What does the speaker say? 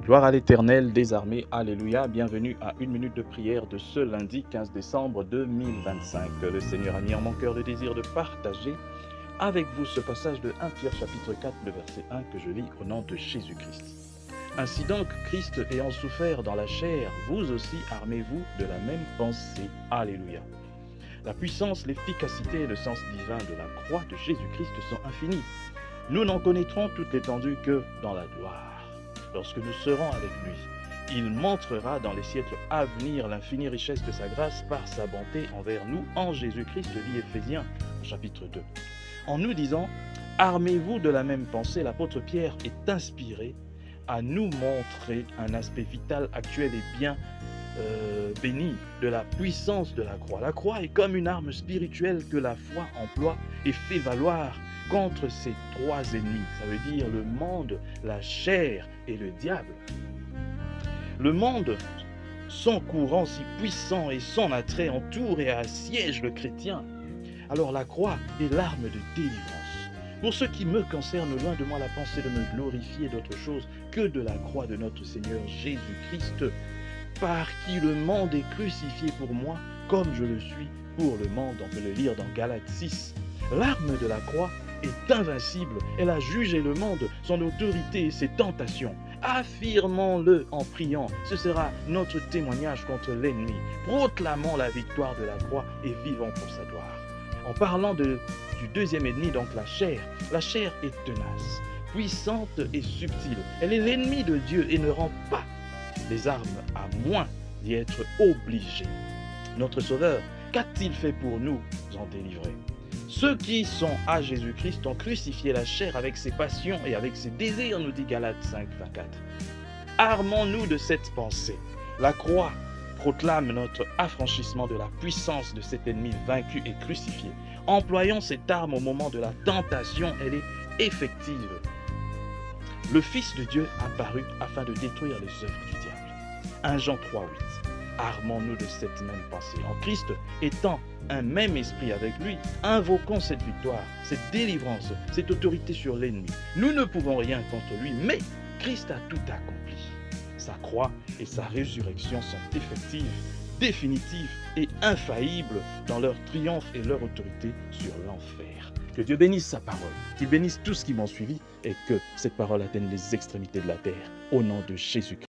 Gloire à l'Éternel des armées, alléluia, bienvenue à une minute de prière de ce lundi 15 décembre 2025. Le Seigneur a mis en mon cœur le désir de partager avec vous ce passage de 1 Pierre chapitre 4, le verset 1 que je lis au nom de Jésus-Christ. Ainsi donc, Christ ayant souffert dans la chair, vous aussi armez-vous de la même pensée, alléluia. La puissance, l'efficacité et le sens divin de la croix de Jésus-Christ sont infinis. Nous n'en connaîtrons toute l'étendue que dans la gloire. Lorsque nous serons avec lui, il montrera dans les siècles à venir l'infinie richesse de sa grâce par sa bonté envers nous en Jésus-Christ, dit Éphésiens chapitre 2. En nous disant « Armez-vous de la même pensée », l'apôtre Pierre est inspiré à nous montrer un aspect vital, actuel et bien béni de la puissance de la croix. La croix est comme une arme spirituelle que la foi emploie et fait valoir contre ses trois ennemis. Ça veut dire le monde, la chair et le diable. Le monde, son courant si puissant et son attrait entoure et assiège le chrétien. Alors la croix est l'arme de délivrance. Pour ce qui me concerne, loin de moi la pensée de me glorifier d'autre chose que de la croix de notre Seigneur Jésus-Christ, par qui le monde est crucifié pour moi, comme je le suis pour le monde. On peut le lire dans Galates 6. L'arme de la croix est invincible. Elle a jugé le monde, son autorité et ses tentations. Affirmons-le en priant. Ce sera notre témoignage contre l'ennemi. Proclamons la victoire de la croix et vivons pour sa gloire. En parlant du deuxième ennemi, donc la chair est tenace, puissante et subtile. Elle est l'ennemi de Dieu et ne rend pas les armes à moins d'y être obligé. Notre Sauveur, qu'a-t-il fait pour nous en délivrer? Ceux qui sont à Jésus-Christ ont crucifié la chair avec ses passions et avec ses désirs, nous dit Galates 5, 24. Armons-nous de cette pensée. La croix proclame notre affranchissement de la puissance de cet ennemi vaincu et crucifié. Employons cette arme au moment de la tentation, elle est effective. Le Fils de Dieu apparut afin de détruire les œuvres du diable. 1 Jean 3, 8. Armons-nous de cette même pensée. En Christ, étant un même esprit avec lui, invoquons cette victoire, cette délivrance, cette autorité sur l'ennemi. Nous ne pouvons rien contre lui, mais Christ a tout accompli. Sa croix et sa résurrection sont effectives, définitives et infaillibles dans leur triomphe et leur autorité sur l'enfer. Que Dieu bénisse sa parole, qu'il bénisse tous ceux qui m'ont suivi et que cette parole atteigne les extrémités de la terre. Au nom de Jésus-Christ.